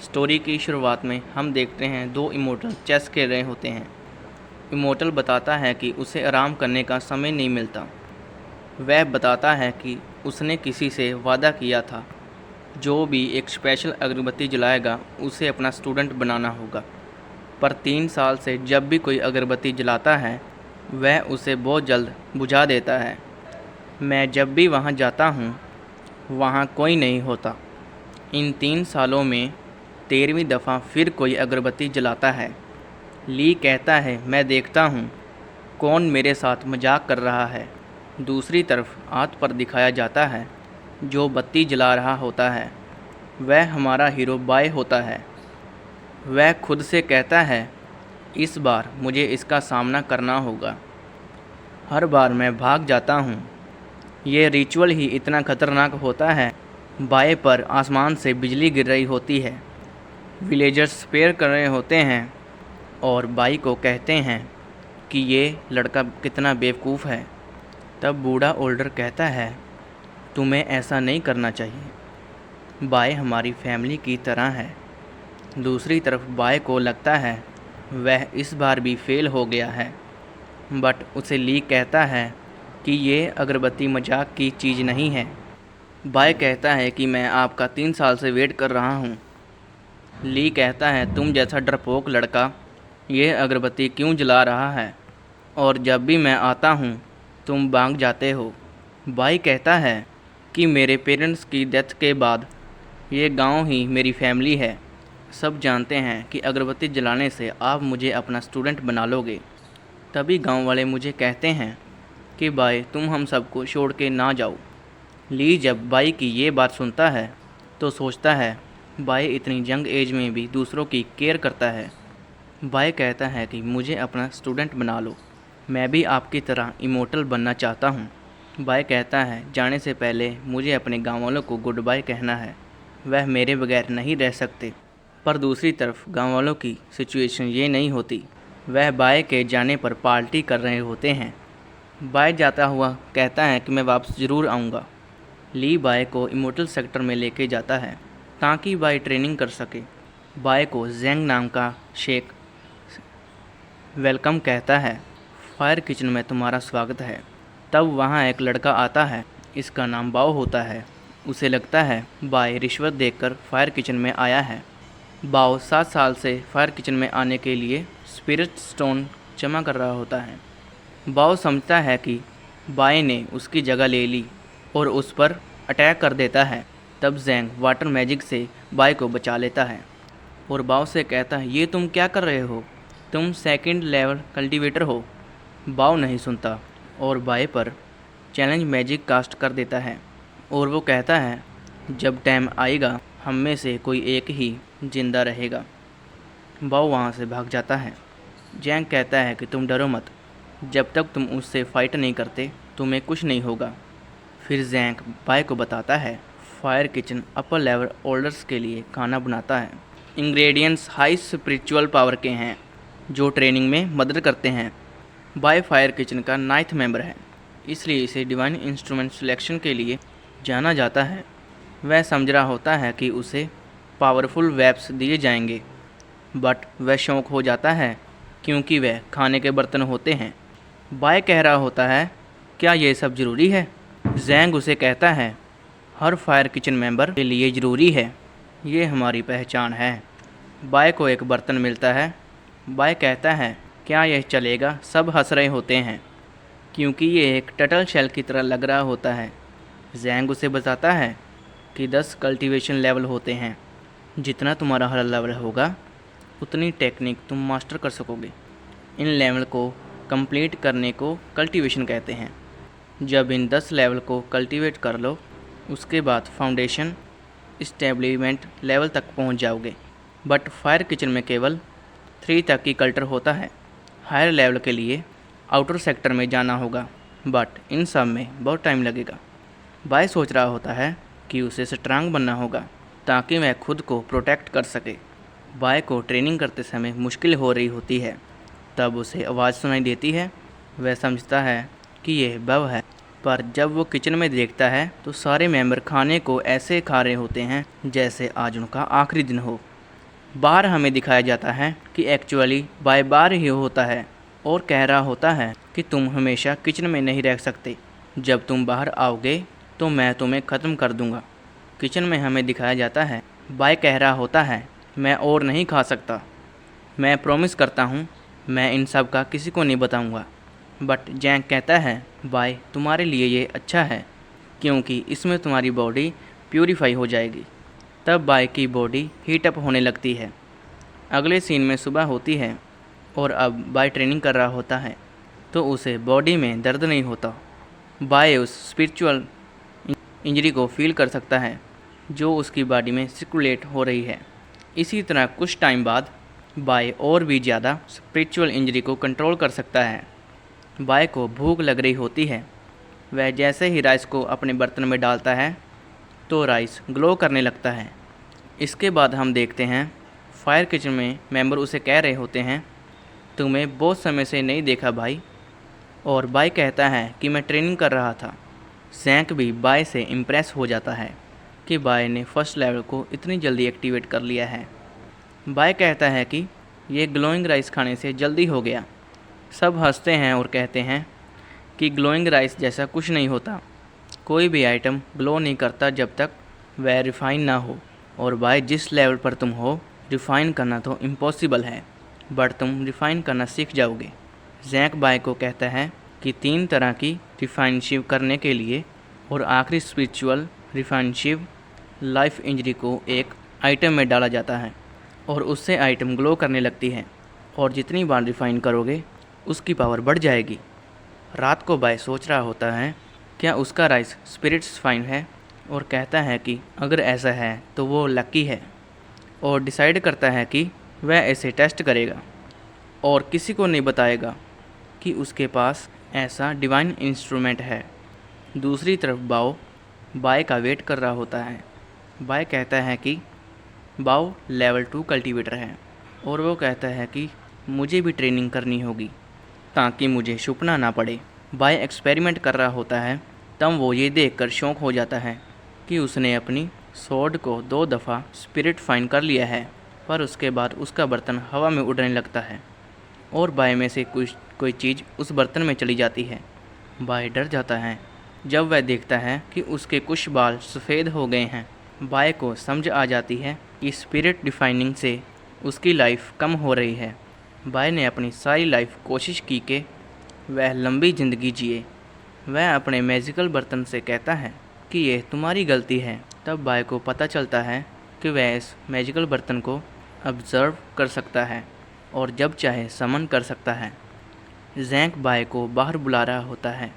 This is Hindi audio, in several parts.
स्टोरी की शुरुआत में हम देखते हैं दो इमोर्टल चेस खेल रहे होते हैं। इमोर्टल बताता है कि उसे आराम करने का समय नहीं मिलता। वह बताता है कि उसने किसी से वादा किया था, जो भी एक स्पेशल अगरबत्ती जलाएगा उसे अपना स्टूडेंट बनाना होगा। पर 3 साल से जब भी कोई अगरबत्ती जलाता है वह उसे बहुत जल्द बुझा देता है। मैं जब भी वहाँ जाता हूँ वहाँ कोई नहीं होता। इन 3 सालों में 13वीं दफ़ा फिर कोई अगरबत्ती जलाता है। ली कहता है, मैं देखता हूँ कौन मेरे साथ मजाक कर रहा है। दूसरी तरफ हाथ पर दिखाया जाता है जो बत्ती जला रहा होता है। वह हमारा हीरो बाय होता है। वह खुद से कहता है, इस बार मुझे इसका सामना करना होगा। हर बार मैं भाग जाता हूँ। ये रिचुअल ही इतना खतरनाक होता है। बाय पर आसमान से बिजली गिर रही होती है। विलेजर्स प्रेयर कर रहे होते हैं और बाई को कहते हैं कि ये लड़का कितना बेवकूफ़ है। तब बूढ़ा ओल्डर कहता है, तुम्हें ऐसा नहीं करना चाहिए। बाय हमारी फैमिली की तरह है। दूसरी तरफ बाय को लगता है वह इस बार भी फेल हो गया है, बट उसे ली कहता है कि ये अगरबत्ती मजाक की चीज़ नहीं है। बाय कहता है कि मैं आपका 3 साल से वेट कर रहा हूँ। ली कहता है, तुम जैसा डरपोक लड़का ये अगरबत्ती क्यों जला रहा है, और जब भी मैं आता हूँ तुम भाग जाते हो। बाई कहता है कि मेरे पेरेंट्स की डेथ के बाद ये गांव ही मेरी फैमिली है। सब जानते हैं कि अगरबत्ती जलाने से आप मुझे अपना स्टूडेंट बना लोगे। तभी गांव वाले मुझे कहते हैं कि बाई तुम हम सबको छोड़ के ना जाओ। ली जब बाई की ये बात सुनता है तो सोचता है बाई इतनी यंग एज में भी दूसरों की केयर करता है। बाई कहता है कि मुझे अपना स्टूडेंट बना लो, मैं भी आपकी तरह इमोर्टल बनना चाहता हूँ। बाई कहता है, जाने से पहले मुझे अपने गाँव वालों को गुड बाय कहना है, वह मेरे बगैर नहीं रह सकते। पर दूसरी तरफ गाँव वालों की सिचुएशन ये नहीं होती। वह बाई के जाने पर पार्टी कर रहे होते हैं। बाई जाता हुआ कहता है कि मैं वापस ज़रूर आऊँगा। ली बाई को इमोर्टल सेक्टर में लेके जाता है ताकि बाई ट्रेनिंग कर सके। बाई को जेंग नाम का शेख वेलकम कहता है, फायर किचन में तुम्हारा स्वागत है। तब वहाँ एक लड़का आता है, इसका नाम बाओ होता है। उसे लगता है बाई रिश्वत देकर फायर किचन में आया है। बाओ 7 साल से फायर किचन में आने के लिए स्पिरिट स्टोन जमा कर रहा होता है। बाओ समझता है कि बाई ने उसकी जगह ले ली और उस पर अटैक कर देता है। तब जेंग वाटर मैजिक से बाई को बचा लेता है और बाओ से कहता है, ये तुम क्या कर रहे हो, तुम सेकंड लेवल कल्टीवेटर हो। बाओ नहीं सुनता और बाई पर चैलेंज मैजिक कास्ट कर देता है और वो कहता है, जब टाइम आएगा हम में से कोई एक ही जिंदा रहेगा। बाओ वहाँ से भाग जाता है। जेंग कहता है कि तुम डरो मत, जब तक तुम उससे फाइट नहीं करते तुम्हें कुछ नहीं होगा। फिर जेंग बाई को बताता है फायर किचन अपर लेवल ओल्डर्स के लिए खाना बनाता है। इंग्रेडिएंट्स हाई स्पिरिचुअल पावर के हैं जो ट्रेनिंग में मदद करते हैं। बाई फायर किचन का 9th मेंबर है, इसलिए इसे डिवाइन इंस्ट्रूमेंट सिलेक्शन के लिए जाना जाता है। वह समझ रहा होता है कि उसे पावरफुल वेब्स दिए जाएंगे, बट वह शौक हो जाता है क्योंकि वह खाने के बर्तन होते हैं। बाई कह रहा होता है, क्या ये सब ज़रूरी है? जेंग उसे कहता है, हर फायर किचन मेंबर के लिए ज़रूरी है, ये हमारी पहचान है। बाई को एक बर्तन मिलता है। बाई कहता है, क्या यह चलेगा? सब हंस रहे होते हैं क्योंकि ये एक टर्टल शेल की तरह लग रहा होता है। जेंग उसे बताता है कि 10 कल्टीवेशन लेवल होते हैं, जितना तुम्हारा हर लेवल होगा उतनी टेक्निक तुम मास्टर कर सकोगे। इन लेवल को कंप्लीट करने को कल्टीवेशन कहते हैं। जब इन 10 लेवल को कल्टीवेट कर लो उसके बाद फाउंडेशन इस्टेब्लिशमेंट लेवल तक पहुंच जाओगे। बट फायर किचन में केवल 3 तक ही कल्टर होता है। हायर लेवल के लिए आउटर सेक्टर में जाना होगा, बट इन सब में बहुत टाइम लगेगा। बाई सोच रहा होता है कि उसे स्ट्रांग बनना होगा ताकि वह खुद को प्रोटेक्ट कर सके। बाई को ट्रेनिंग करते समय मुश्किल हो रही होती है। तब उसे आवाज़ सुनाई देती है। वह समझता है कि यह बव है, पर जब वो किचन में देखता है तो सारे मेंबर खाने को ऐसे खा रहे होते हैं जैसे आज उनका आखिरी दिन हो। बाहर हमें दिखाया जाता है कि एक्चुअली बाय बार ही होता है और कह रहा होता है कि तुम हमेशा किचन में नहीं रह सकते, जब तुम बाहर आओगे तो मैं तुम्हें ख़त्म कर दूंगा। किचन में हमें दिखाया जाता है बाय कह रहा होता है मैं और नहीं खा सकता, मैं प्रॉमिस करता हूँ मैं इन सब का किसी को नहीं बताऊँगा। बट जैंक कहता है बाय तुम्हारे लिए ये अच्छा है क्योंकि इसमें तुम्हारी बॉडी प्यूरीफाई हो जाएगी। तब बाय की बॉडी हीट अप होने लगती है। अगले सीन में सुबह होती है और अब बाय ट्रेनिंग कर रहा होता है तो उसे बॉडी में दर्द नहीं होता। बाय उस स्पिरिचुअल इंजरी को फील कर सकता है जो उसकी बॉडी में सर्कुलेट हो रही है। इसी तरह कुछ टाइम बाद बाय और भी ज़्यादा स्पिरिचुअल इंजरी को कंट्रोल कर सकता है। बाय को भूख लग रही होती है। वह जैसे ही राइस को अपने बर्तन में डालता है तो राइस ग्लो करने लगता है। इसके बाद हम देखते हैं फायर किचन में मेंबर उसे कह रहे होते हैं तुम्हें बहुत समय से नहीं देखा भाई, और बाय कहता है कि मैं ट्रेनिंग कर रहा था। जैंक भी बाय से इम्प्रेस हो जाता है कि बाय ने फर्स्ट लेवल को इतनी जल्दी एक्टिवेट कर लिया है। बाय कहता है कि ये ग्लोइंग राइस खाने से जल्दी हो गया। सब हंसते हैं और कहते हैं कि ग्लोइंग राइस जैसा कुछ नहीं होता, कोई भी आइटम ग्लो नहीं करता जब तक वह रिफ़ाइन ना हो, और बाय जिस लेवल पर तुम हो रिफ़ाइन करना तो इम्पॉसिबल है, बट तुम रिफ़ाइन करना सीख जाओगे। जैंक बाय को कहता है कि 3 तरह की रिफ़ाइनशिप करने के लिए और आखिरी स्पिरिचुअल रिफ़ाइनशिप लाइफ इंजरी को एक आइटम में डाला जाता है और उससे आइटम ग्लो करने लगती है, और जितनी बार रिफ़ाइन करोगे उसकी पावर बढ़ जाएगी। रात को बाय सोच रहा होता है क्या उसका राइस स्पिरिट्स फाइन है, और कहता है कि अगर ऐसा है तो वो लकी है, और डिसाइड करता है कि वह इसे टेस्ट करेगा और किसी को नहीं बताएगा कि उसके पास ऐसा डिवाइन इंस्ट्रूमेंट है। दूसरी तरफ बाओ बाय का वेट कर रहा होता है। बाय कहता है कि बाओ लेवल 2 कल्टीवेटर है और वो कहता है कि मुझे भी ट्रेनिंग करनी होगी ताकि मुझे छुपना ना पड़े। बाय एक्सपेरिमेंट कर रहा होता है तब वो ये देखकर शौक हो जाता है कि उसने अपनी स्वॉर्ड को 2 दफ़ा स्पिरिट फाइन कर लिया है, पर उसके बाद उसका बर्तन हवा में उड़ने लगता है और बाय में से कोई चीज़ उस बर्तन में चली जाती है। बाय डर जाता है जब वह देखता है कि उसके कुछ बाल सफ़ेद हो गए हैं। बाय को समझ आ जाती है कि स्पिरिट डिफाइनिंग से उसकी लाइफ कम हो रही है। बाय ने अपनी सारी लाइफ कोशिश की कि वह लंबी ज़िंदगी जिए। वह अपने मैजिकल बर्तन से कहता है कि यह तुम्हारी गलती है। तब बाय को पता चलता है कि वह इस मैजिकल बर्तन को ऑब्ज़र्व कर सकता है और जब चाहे समन कर सकता है। जैंक बाय को बाहर बुला रहा होता है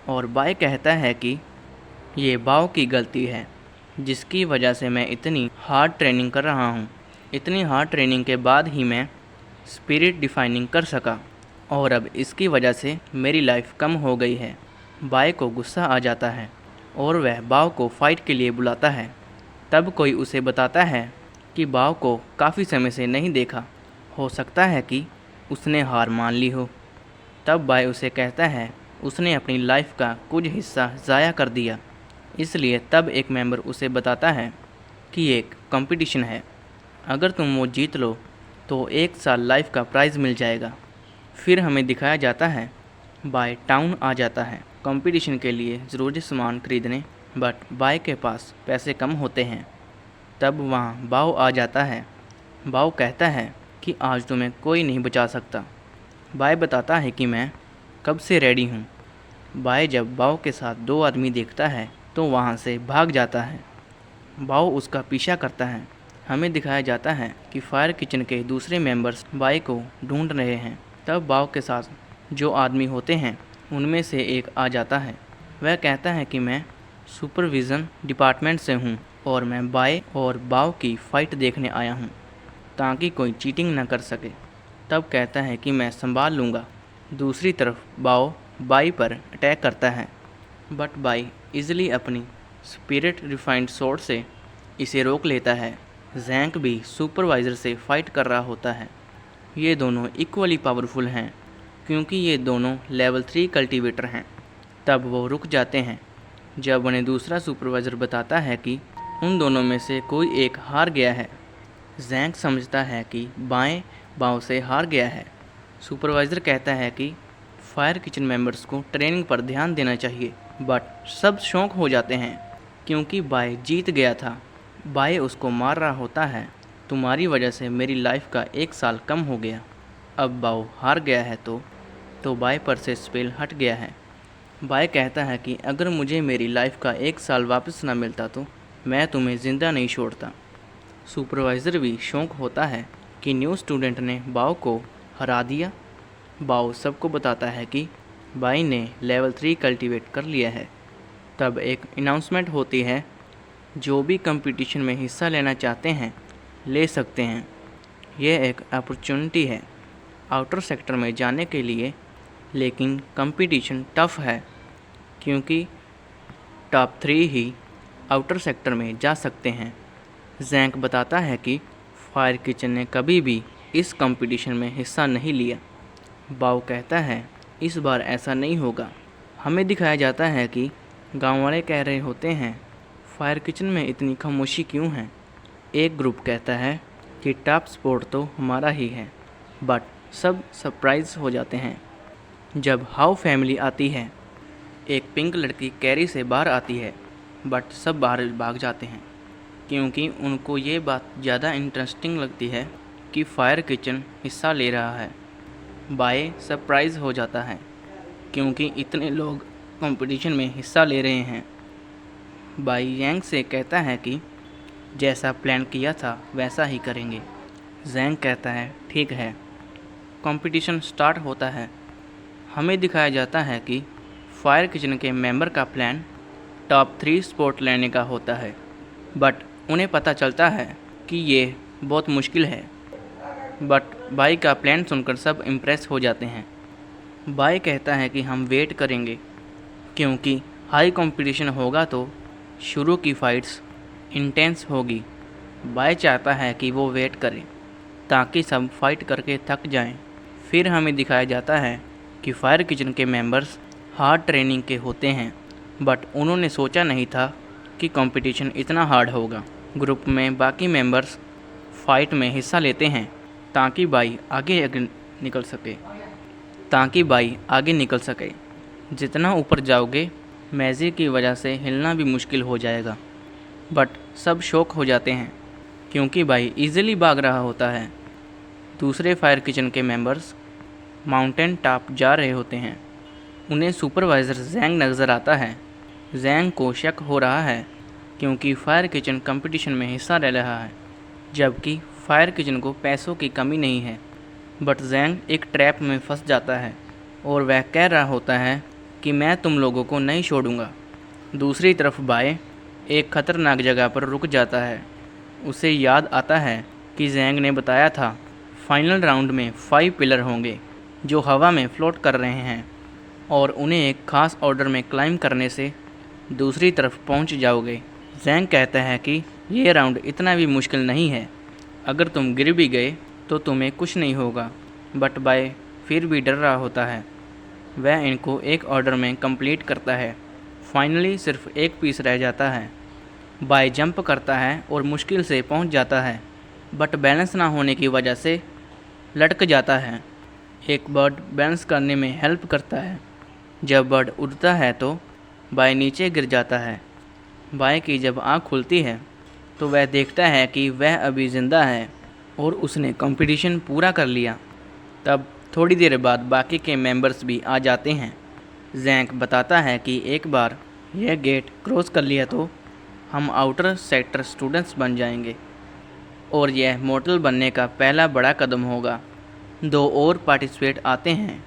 और बाय कहता है कि ये बाओ की गलती है जिसकी वजह से मैं इतनी हार्ड ट्रेनिंग कर रहा हूँ। इतनी हार्ड ट्रेनिंग के बाद ही मैं स्पिरिट डिफाइनिंग कर सका और अब इसकी वजह से मेरी लाइफ कम हो गई है। बाय को गुस्सा आ जाता है और वह बाव को फाइट के लिए बुलाता है। तब कोई उसे बताता है कि बाव को काफ़ी समय से नहीं देखा, हो सकता है कि उसने हार मान ली हो। तब बाय उसे कहता है उसने अपनी लाइफ का कुछ हिस्सा ज़ाया कर दिया, इसलिए तब एक मेंबर उसे बताता है कि एक कंपटीशन है, अगर तुम वो जीत लो तो 1 साल लाइफ का प्राइज़ मिल जाएगा। फिर हमें दिखाया जाता है बाय टाउन आ जाता है कंपटीशन के लिए ज़रूरी सामान खरीदने, बट बाय के पास पैसे कम होते हैं। तब वहाँ बाव आ जाता है। बाव कहता है कि आज तुम्हें कोई नहीं बचा सकता। बाय बताता है कि मैं कब से रेडी हूँ। बाय जब बाव के साथ 2 आदमी देखता है तो वहाँ से भाग जाता है। बाव उसका पीछा करता है। हमें दिखाया जाता है कि फायर किचन के दूसरे मेंबर्स बाय को ढूंढ रहे हैं। तब बाव के साथ जो आदमी होते हैं उनमें से एक आ जाता है। वह कहता है कि मैं सुपरविज़न डिपार्टमेंट से हूँ और मैं बाय और बाव की फ़ाइट देखने आया हूँ ताकि कोई चीटिंग न कर सके। तब कहता है कि मैं संभाल लूँगा। दूसरी तरफ बाव बाय पर अटैक करता है, बट बाय इज़िली अपनी स्पिरिट रिफाइंड स्वॉर्ड से इसे रोक लेता है। जैंक भी सुपरवाइज़र से फ़ाइट कर रहा होता है। ये दोनों इक्वली पावरफुल हैं क्योंकि ये दोनों लेवल 3 कल्टीवेटर हैं। तब वो रुक जाते हैं जब उन्हें दूसरा सुपरवाइज़र बताता है कि उन दोनों में से कोई एक हार गया है। जैंग समझता है कि बाएं बाँव से हार गया है। सुपरवाइज़र कहता है कि फायर किचन मेंबर्स को ट्रेनिंग पर ध्यान देना चाहिए, बट सब शौक हो जाते हैं क्योंकि बाय जीत गया था। बाय उसको मार रहा होता है, तुम्हारी वजह से मेरी लाइफ का 1 साल कम हो गया। अब बाव हार गया है तो बाय पर से स्पेल हट गया है। बाय कहता है कि अगर मुझे मेरी लाइफ का 1 साल वापस ना मिलता तो मैं तुम्हें ज़िंदा नहीं छोड़ता। सुपरवाइज़र भी शौक होता है कि न्यू स्टूडेंट ने बाव को हरा दिया। बाव सबको बताता है कि बाई ने लेवल 3 कल्टीवेट कर लिया है। तब एक अनाउंसमेंट होती है, जो भी कंपटीशन में हिस्सा लेना चाहते हैं ले सकते हैं। यह एक अपॉर्चुनिटी है आउटर सेक्टर में जाने के लिए, लेकिन कंपटीशन टफ है क्योंकि टॉप 3 ही आउटर सेक्टर में जा सकते हैं। जैंक बताता है कि फायर किचन ने कभी भी इस कंपटीशन में हिस्सा नहीं लिया। बाव कहता है इस बार ऐसा नहीं होगा। हमें दिखाया जाता है कि गांव वाले कह रहे होते हैं, फायर किचन में इतनी खामोशी क्यों है। एक ग्रुप कहता है कि टॉप स्पॉट तो हमारा ही है, बट सब सरप्राइज हो जाते हैं जब हाउ फैमिली आती है। एक पिंक लड़की कैरी से बाहर आती है, बट सब बाहर भाग जाते हैं क्योंकि उनको ये बात ज़्यादा इंटरेस्टिंग लगती है कि फायर किचन हिस्सा ले रहा है। बाय सरप्राइज़ हो जाता है क्योंकि इतने लोग कंपटीशन में हिस्सा ले रहे हैं। बाय जैंग से कहता है कि जैसा प्लान किया था वैसा ही करेंगे। जैंग कहता है ठीक है। कंपटीशन स्टार्ट होता है। हमें दिखाया जाता है कि फायर किचन के मेंबर का प्लान टॉप 3 स्पॉट लेने का होता है, बट उन्हें पता चलता है कि ये बहुत मुश्किल है। बट बाई का प्लान सुनकर सब इम्प्रेस हो जाते हैं। बाई कहता है कि हम वेट करेंगे क्योंकि हाई कंपटीशन होगा तो शुरू की फ़ाइट्स इंटेंस होगी। बाई चाहता है कि वो वेट करे ताकि सब फाइट करके थक जाएं। फिर हमें दिखाया जाता है कि फायर किचन के मेंबर्स हार्ड ट्रेनिंग के होते हैं, बट उन्होंने सोचा नहीं था कि कंपटीशन इतना हार्ड होगा। ग्रुप में बाकी मेंबर्स फाइट में हिस्सा लेते हैं ताकि बाई आगे निकल सके। जितना ऊपर जाओगे मैजी की वजह से हिलना भी मुश्किल हो जाएगा, बट सब शॉक हो जाते हैं क्योंकि बाई इजीली भाग रहा होता है। दूसरे फायर किचन के मेंबर्स माउंटेन टॉप जा रहे होते हैं। उन्हें सुपरवाइज़र जैंग नज़र आता है। जैंग को शक हो रहा है क्योंकि फायर किचन कंपटीशन में हिस्सा ले रहा है, जबकि फायर किचन को पैसों की कमी नहीं है। बट जैंग एक ट्रैप में फंस जाता है और वह कह रहा होता है कि मैं तुम लोगों को नहीं छोड़ूंगा। दूसरी तरफ बाय एक ख़तरनाक जगह पर रुक जाता है। उसे याद आता है कि जैंग ने बताया था फाइनल राउंड में 5 पिलर होंगे जो हवा में फ्लोट कर रहे हैं और उन्हें एक ख़ास ऑर्डर में क्लाइंब करने से दूसरी तरफ पहुंच जाओगे। जैंग कहता है कि ये राउंड इतना भी मुश्किल नहीं है, अगर तुम गिर भी गए तो तुम्हें कुछ नहीं होगा। बट बाय फिर भी डर रहा होता है। वह इनको एक ऑर्डर में कंप्लीट करता है। फाइनली सिर्फ एक पीस रह जाता है। बाय जंप करता है और मुश्किल से पहुंच जाता है, बट बैलेंस ना होने की वजह से लटक जाता है। एक बर्ड बैलेंस करने में हेल्प करता है। जब बर्ड उड़ता है तो बाय नीचे गिर जाता है। बाय की जब आँख खुलती है तो वह देखता है कि वह अभी ज़िंदा है और उसने कंपटीशन पूरा कर लिया। तब थोड़ी देर बाद बाकी के मेंबर्स भी आ जाते हैं। जैंक बताता है कि एक बार यह गेट क्रॉस कर लिया तो हम आउटर सेक्टर स्टूडेंट्स बन जाएंगे और यह मॉडल बनने का पहला बड़ा कदम होगा। 2 और पार्टिसिपेट आते हैं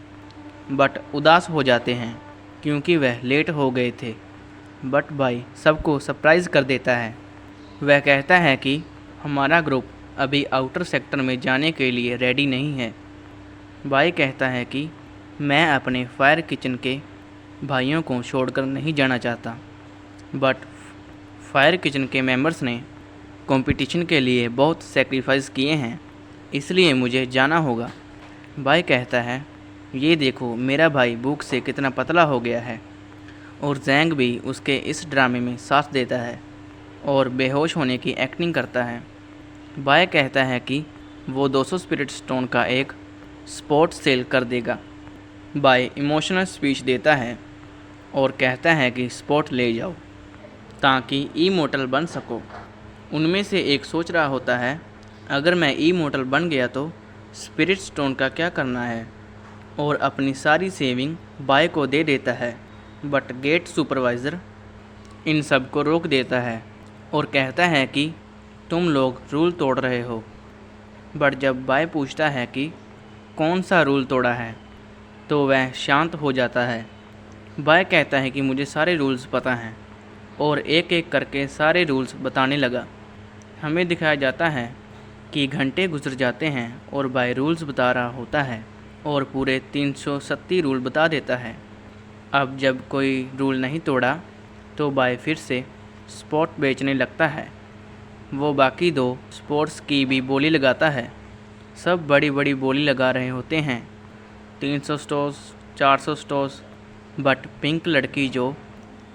बट उदास हो जाते हैं क्योंकि वह लेट हो गए थे। बट भाई सबको सरप्राइज़ कर देता है। वह कहता है कि हमारा ग्रुप अभी आउटर सेक्टर में जाने के लिए रेडी नहीं है। बाई कहता है कि मैं अपने फायर किचन के भाइयों को छोड़कर नहीं जाना चाहता, बट फायर किचन के मेंबर्स ने कंपटीशन के लिए बहुत सेक्रीफाइस किए हैं, इसलिए मुझे जाना होगा। बाई कहता है ये देखो मेरा भाई भूख से कितना पतला हो गया है। और जैंग भी उसके इस ड्रामे में साथ देता है और बेहोश होने की एक्टिंग करता है। बाय कहता है कि वो 200 स्पिरिट स्टोन का एक स्पॉट सेल कर देगा। बाय इमोशनल स्पीच देता है और कहता है कि स्पॉट ले जाओ ताकि इमोर्टल बन सको। उनमें से एक सोच रहा होता है, अगर मैं इमोर्टल बन गया तो स्पिरिट स्टोन का क्या करना है, और अपनी सारी सेविंग बाय को दे देता है। बट गेट सुपरवाइज़र इन सब को रोक देता है और कहता है कि तुम लोग रूल तोड़ रहे हो। बट जब बाय पूछता है कि कौन सा रूल तोड़ा है, तो वह शांत हो जाता है। बाय कहता है कि मुझे सारे रूल्स पता हैं, और एक एक करके सारे रूल्स बताने लगा। हमें दिखाया जाता है कि घंटे गुजर जाते हैं और बाय रूल्स बता रहा होता है और पूरे 337 रूल बता देता है। अब जब कोई रूल नहीं तोड़ा तो बाय फिर से स्पॉट बेचने लगता है। वो बाकी 2 स्पोर्ट्स की भी बोली लगाता है। सब बड़ी बड़ी बोली लगा रहे होते हैं, 300 स्टोर्स, 400 स्टोर्स। बट पिंक लड़की जो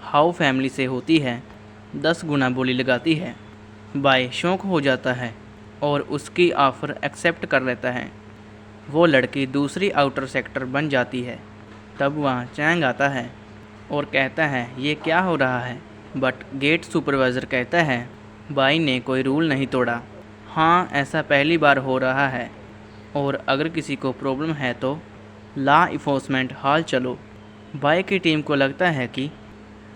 हाउ फैमिली से होती है 10 गुना बोली लगाती है। बाय शौक हो जाता है और उसकी ऑफ़र एक्सेप्ट कर लेता है। वो लड़की दूसरी आउटर सेक्टर बन जाती है। तब वहाँ चैंग आता है और कहता है ये क्या हो रहा है। बट गेट सुपरवाइज़र कहता है बाई ने कोई रूल नहीं तोड़ा। हाँ, ऐसा पहली बार हो रहा है, और अगर किसी को प्रॉब्लम है तो लॉ इन्फोर्समेंट हॉल चलो। बाई की टीम को लगता है कि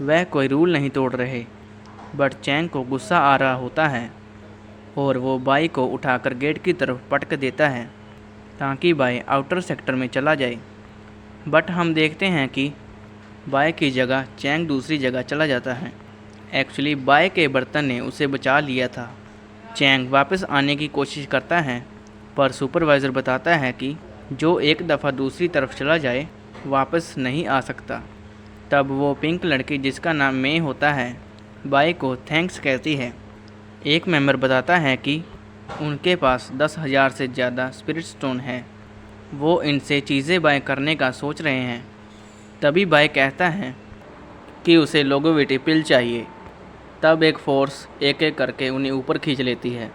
वह कोई रूल नहीं तोड़ रहे, बट चैंग को गुस्सा आ रहा होता है और वो बाई को उठाकर गेट की तरफ पटक देता है ताकि बाई आउटर सेक्टर में चला जाए। बट हम देखते हैं कि बाय की जगह चैंग दूसरी जगह चला जाता है। एक्चुअली बाय के बर्तन ने उसे बचा लिया था। चैंग वापस आने की कोशिश करता है, पर सुपरवाइज़र बताता है कि जो एक दफ़ा दूसरी तरफ चला जाए वापस नहीं आ सकता। तब वो पिंक लड़की जिसका नाम मे होता है बाय को थैंक्स कहती है। एक मेंबर बताता है कि उनके पास 10,000 से ज़्यादा स्पिरिट स्टोन है। वो इनसे चीज़ें बाय करने का सोच रहे हैं। तभी बाय कहता है कि उसे लोगोविटी पिल चाहिए। तब एक फोर्स एक एक करके उन्हें ऊपर खींच लेती है।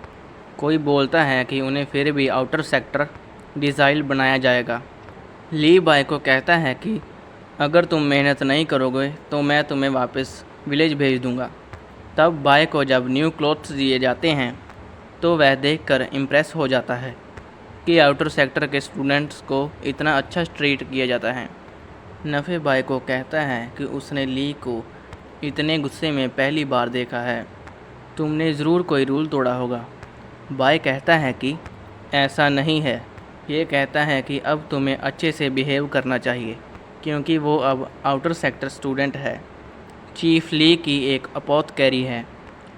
कोई बोलता है कि उन्हें फिर भी आउटर सेक्टर डिज़ाइल बनाया जाएगा। ली बाय को कहता है कि अगर तुम मेहनत नहीं करोगे तो मैं तुम्हें वापस विलेज भेज दूंगा। तब बाय को जब न्यू क्लोथ्स दिए जाते हैं तो वह देखकर इम्प्रेस हो जाता है कि आउटर सेक्टर के स्टूडेंट्स को इतना अच्छा ट्रीट किया जाता है। नफ़े बाय को कहता है कि उसने ली को इतने गुस्से में पहली बार देखा है। तुमने ज़रूर कोई रूल तोड़ा होगा। बाय कहता है कि ऐसा नहीं है। ये कहता है कि अब तुम्हें अच्छे से बिहेव करना चाहिए क्योंकि वो अब आउटर सेक्टर स्टूडेंट है। चीफ ली की एक अपोथकैरी है।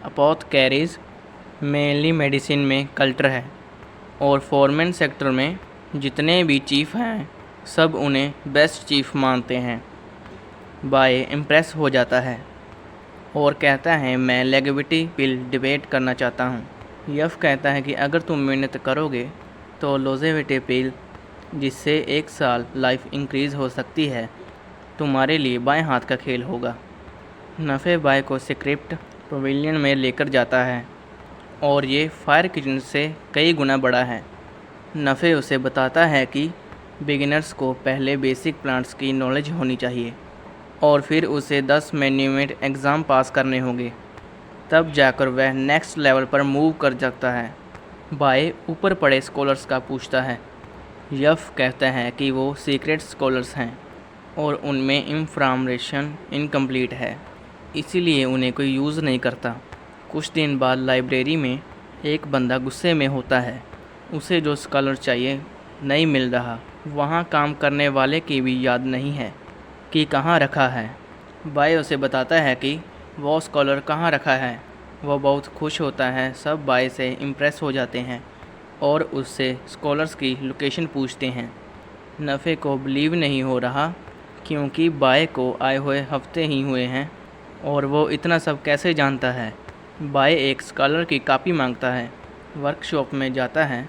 अपोथकैरीज मेनली मेडिसिन में कल्टर है, और फॉरमैन सेक्टर में जितने भी चीफ हैं सब उन्हें बेस्ट चीफ मानते हैं। बाय इम्प्रेस हो जाता है और कहता है मैं लेगविटी पिल डिबेट करना चाहता हूँ। यफ कहता है कि अगर तुम मेहनत करोगे तो लोजेविटी पिल जिससे 1 साल लाइफ इंक्रीज़ हो सकती है तुम्हारे लिए बाएं हाथ का खेल होगा। नफ़े बाय को स्क्रिप्ट पवेलियन में लेकर जाता है और ये फायर किचन से कई गुना बड़ा है। नफ़े उसे बताता है कि बिगिनर्स को पहले बेसिक प्लांट्स की नॉलेज होनी चाहिए और फिर उसे 10 मैन्यूमेंट एग्ज़ाम पास करने होंगे, तब जाकर वह नेक्स्ट लेवल पर मूव कर सकता है। बाय ऊपर पड़े स्कॉलर्स का पूछता है। यफ कहता है कि वो सीक्रेट स्कॉलर्स हैं और उनमें इंफॉर्मेशन इनकम्प्लीट है, इसीलिए उन्हें कोई यूज़ नहीं करता। कुछ दिन बाद लाइब्रेरी में एक बंदा गुस्से में होता है। उसे जो स्कॉलर चाहिए नहीं मिल रहा। वहाँ काम करने वाले की भी याद नहीं है कि कहाँ रखा है। बाय उसे बताता है कि वो स्कॉलर कहाँ रखा है। वह बहुत खुश होता है। सब बाय से इम्प्रेस हो जाते हैं और उससे स्कॉलर्स की लोकेशन पूछते हैं। नफ़े को बिलीव नहीं हो रहा क्योंकि बाय को आए हुए हफ्ते ही हुए हैं और वो इतना सब कैसे जानता है। बाय एक स्कॉलर की कॉपी मांगता है। वर्कशॉप में जाता है।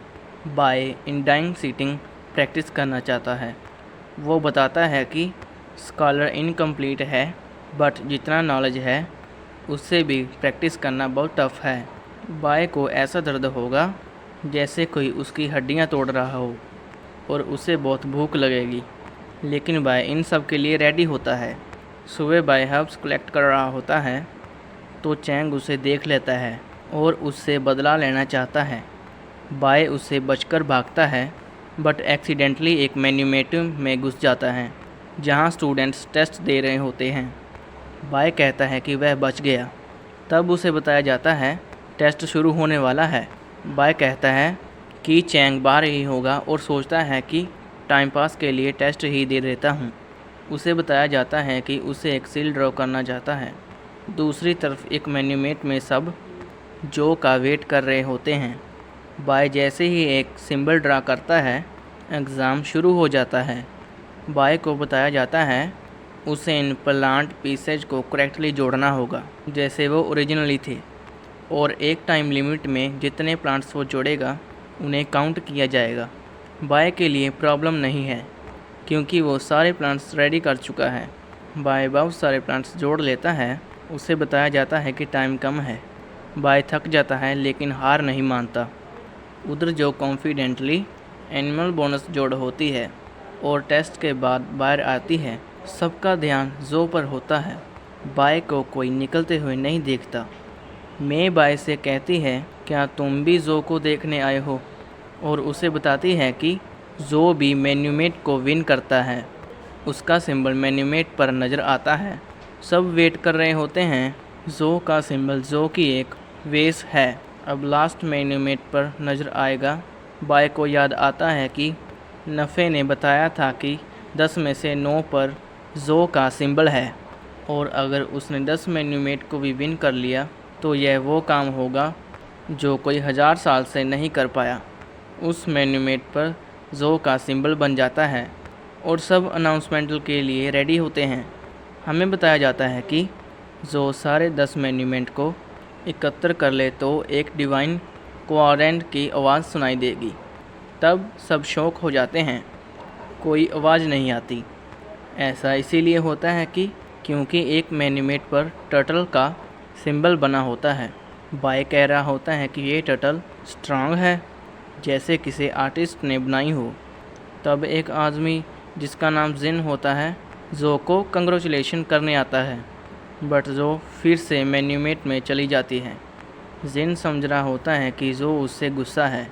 बाय इंडाइंग सीटिंग प्रैक्टिस करना चाहता है। वो बताता है कि स्कॉलर इनकम्प्लीट है, बट जितना नॉलेज है उससे भी प्रैक्टिस करना बहुत टफ है। बाय को ऐसा दर्द होगा जैसे कोई उसकी हड्डियाँ तोड़ रहा हो और उसे बहुत भूख लगेगी। लेकिन बाय इन सब के लिए रेडी होता है। सुबह बाय हर्ब्स कलेक्ट कर रहा होता है तो चैंग उसे देख लेता है और उससे बदला लेना चाहता है। बाय उससे बचकर भागता है बट एक्सीडेंटली एक मैन्यूमेटिव में घुस जाता है जहां स्टूडेंट्स टेस्ट दे रहे होते हैं। बाय कहता है कि वह बच गया। तब उसे बताया जाता है टेस्ट शुरू होने वाला है। बाय कहता है कि चैंग बाहर ही होगा और सोचता है कि टाइम पास के लिए टेस्ट ही दे देता हूँ। उसे बताया जाता है कि उसे एक सील ड्रॉ करना चाहता है। दूसरी तरफ एक मैन्यूमेट में सब जो का वेट कर रहे होते हैं। बाय जैसे ही एक सिंबल ड्रा करता है एग्ज़ाम शुरू हो जाता है। बाय को बताया जाता है उसे इन प्लांट पीसेज को करेक्टली जोड़ना होगा जैसे वो ओरिजिनली थे और एक टाइम लिमिट में जितने प्लांट्स वो जोड़ेगा उन्हें काउंट किया जाएगा। बाय के लिए प्रॉब्लम नहीं है क्योंकि वो सारे प्लांट्स रेडी कर चुका है। बाय बहुत सारे प्लांट्स जोड़ लेता है। उसे बताया जाता है कि टाइम कम है। बाय थक जाता है लेकिन हार नहीं मानता। उधर जो कॉन्फिडेंटली एनिमल बोनस जोड़ होती है और टेस्ट के बाद बाहर आती है। सबका ध्यान जो पर होता है। बाय को कोई निकलते हुए नहीं देखता। मैं बाय से कहती है क्या तुम भी जो को देखने आए हो और उसे बताती है कि जो भी मैन्यूमेट को विन करता है उसका सिंबल मैन्यूमेट पर नज़र आता है। सब वेट कर रहे होते हैं। जो का सिंबल जो की एक वेस है। अब लास्ट मैन्यूमेट पर नज़र आएगा। बाय को याद आता है कि नफ़े ने बताया था कि 10 में से 9 पर जो का सिंबल है और अगर उसने 10 मैन्यूमेट को भी विन कर लिया तो यह वो काम होगा जो कोई 1000 साल से नहीं कर पाया। उस मैन्यूमेट पर जो का सिंबल बन जाता है और सब अनाउंसमेंट के लिए रेडी होते हैं। हमें बताया जाता है कि जो सारे 10 मैन्यूमेंट को एकत्र कर ले तो एक डिवाइन कोऑर्डेंट की आवाज़ सुनाई देगी। तब सब शौक हो जाते हैं। कोई आवाज़ नहीं आती। ऐसा इसीलिए होता है कि क्योंकि एक मैन्यूमेट पर टर्टल का सिंबल बना होता है। बाय कह रहा होता है कि ये टर्टल स्ट्रांग है जैसे किसी आर्टिस्ट ने बनाई हो। तब एक आदमी जिसका नाम जिन होता है जो को कंग्रेचुलेशन करने आता है बट जो फिर से मैन्यूमेट में चली जाती है। जिन समझ रहा होता है कि जो उससे गुस्सा है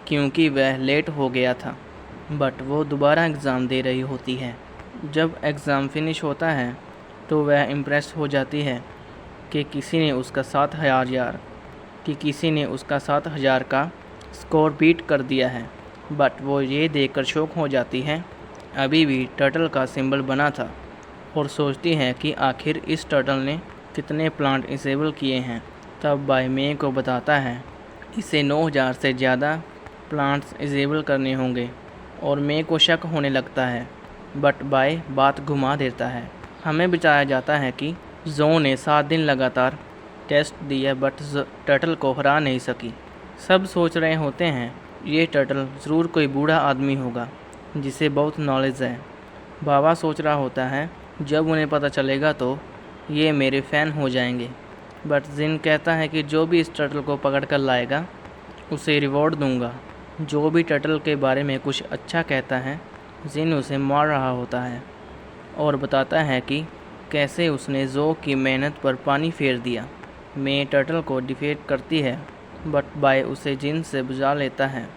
क्योंकि वह लेट हो गया था बट वो दोबारा एग्ज़ाम दे रही होती है। जब एग्ज़ाम फिनिश होता है तो वह इम्प्रेस हो जाती है कि किसी ने उसका 7000 का स्कोर बीट कर दिया है बट वो ये देखकर शौक हो जाती है अभी भी टर्टल का सिंबल बना था और सोचती है कि आखिर इस टर्टल ने कितने प्लांट डिसेबल किए हैं। तब बाय मे को बताता है इसे 9000 से ज़्यादा प्लांट्स डिसेबल करने होंगे और मे को शक होने लगता है बट बाय बात घुमा देता है। हमें बताया जाता है कि जो ने 7 दिन लगातार टेस्ट दिया बट टर्टल को हरा नहीं सकी। सब सोच रहे होते हैं ये टर्टल ज़रूर कोई बूढ़ा आदमी होगा जिसे बहुत नॉलेज है। बाबा सोच रहा होता है जब उन्हें पता चलेगा तो ये मेरे फ़ैन हो जाएंगे बट जिन कहता है कि जो भी इस टर्टल को पकड़ कर लाएगा उसे रिवॉर्ड दूंगा। जो भी टर्टल के बारे में कुछ अच्छा कहता है जिन उसे मार रहा होता है और बताता है कि कैसे उसने जो की मेहनत पर पानी फेर दिया। मे टर्टल को डिफीट करती है बट बाय उसे जिन से बुझा लेता है।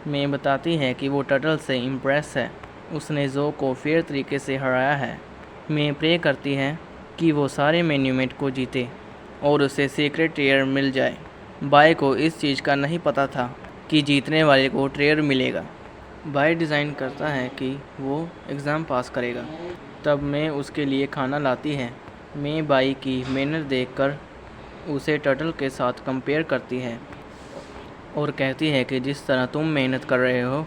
मे बताती है कि वो टर्टल से इम्प्रेस है। उसने जो को फेयर तरीके से हराया है। मे प्रे करती है कि वो सारे मैन्यूमेट को जीते और उसे सीक्रेट ट्रेयर मिल जाए। बाय को इस चीज़ का नहीं पता था कि जीतने वाले को ट्रेयर मिलेगा। बाय डिज़ाइन करता है कि वो एग्ज़ाम पास करेगा। तब मैं उसके लिए खाना लाती है। मैं बाय की मेहनत देखकर उसे टर्टल के साथ कंपेयर करती है और कहती है कि जिस तरह तुम मेहनत कर रहे हो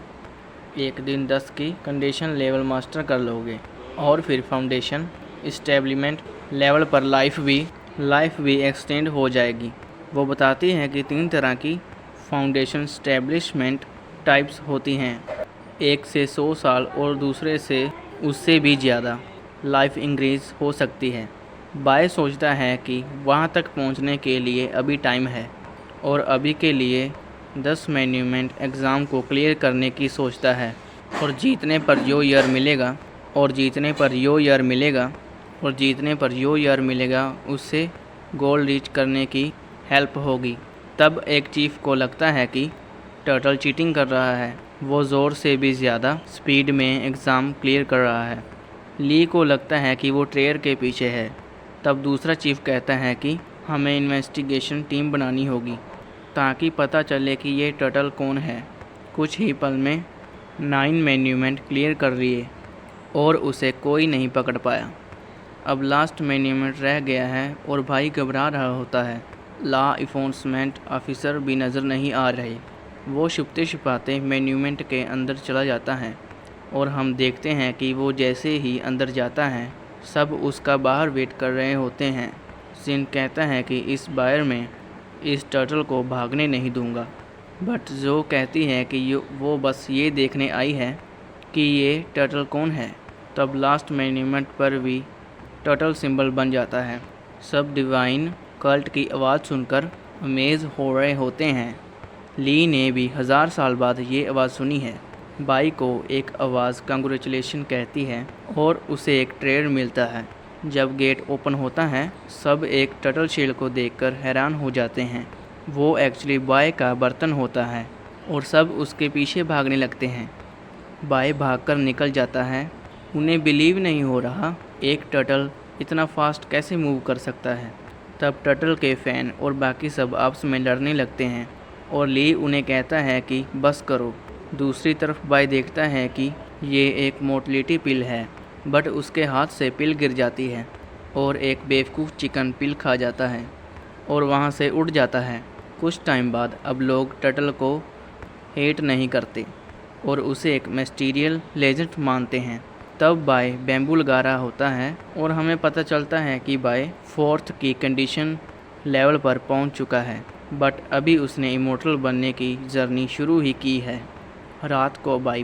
एक दिन 10 की कंडीशन लेवल मास्टर कर लोगे और फिर फाउंडेशन इस्टेब्लिशमेंट लेवल पर लाइफ भी एक्सटेंड हो जाएगी। वो बताती है कि 3 तरह की फाउंडेशन इस्टेब्लिशमेंट टाइप्स होती हैं, एक से 100 साल और दूसरे से उससे भी ज़्यादा लाइफ इंक्रीज हो सकती है। बाय सोचता है कि वहाँ तक पहुँचने के लिए अभी टाइम है और अभी के लिए 10 मैन्यूमेंट एग्ज़ाम को क्लियर करने की सोचता है और जीतने पर यो ईयर मिलेगा उससे गोल रीच करने की हेल्प होगी। तब एक चीफ को लगता है कि टर्टल चीटिंग कर रहा है, वो ज़ोर से भी ज़्यादा स्पीड में एग्ज़ाम क्लियर कर रहा है। ली को लगता है कि वो ट्रेयर के पीछे है। तब दूसरा चीफ कहता है कि हमें इन्वेस्टिगेशन टीम बनानी होगी ताकि पता चले कि ये टर्टल कौन है। कुछ ही पल में 9 मैन्यूमेंट क्लियर कर लिए और उसे कोई नहीं पकड़ पाया। अब लास्ट मैन्यूमेंट रह गया है और भाई घबरा रहा होता है। लॉ इन्फोर्समेंट ऑफिसर भी नज़र नहीं आ रहे। वो छुपते छिपाते मैन्यूमेंट के अंदर चला जाता है और हम देखते हैं कि वो जैसे ही अंदर जाता है सब उसका बाहर वेट कर रहे होते हैं। जिन कहता है कि इस बार में इस टर्टल को भागने नहीं दूंगा, बट जो कहती है कि वो बस ये देखने आई है कि ये टर्टल कौन है। तब लास्ट मैन्यूमेंट पर भी टर्टल सिंबल बन जाता है। सब डिवाइन कल्ट की आवाज़ सुनकर अमेज़ हो रहे होते हैं। ली ने भी 1000 साल बाद ये आवाज़ सुनी है। बाई को एक आवाज़ कंग्रेचुलेशन कहती है और उसे एक ट्रेड मिलता है। जब गेट ओपन होता है सब एक टर्टल शील्ड को देखकर हैरान हो जाते हैं। वो एक्चुअली बाय का बर्तन होता है और सब उसके पीछे भागने लगते हैं। बाय भागकर निकल जाता है। उन्हें बिलीव नहीं हो रहा, एक टर्टल इतना फास्ट कैसे मूव कर सकता है। तब टर्टल के फ़ैन और बाकी सब आपस में लड़ने लगते हैं और ली उन्हें कहता है कि बस करो। दूसरी तरफ बाय देखता है कि ये एक मोटिलिटी पिल है, बट उसके हाथ से पिल गिर जाती है और एक बेवकूफ़ चिकन पिल खा जाता है और वहाँ से उड़ जाता है। कुछ टाइम बाद अब लोग टर्टल को हेट नहीं करते और उसे एक मिस्टीरियल लेजेंड मानते हैं। तब बाय बैम्बू लगा रहा होता है और हमें पता चलता है कि बाय 4th की कंडीशन लेवल पर पहुंच चुका है, बट अभी उसने इमोर्टल बनने की जर्नी शुरू ही की है। रात को बाय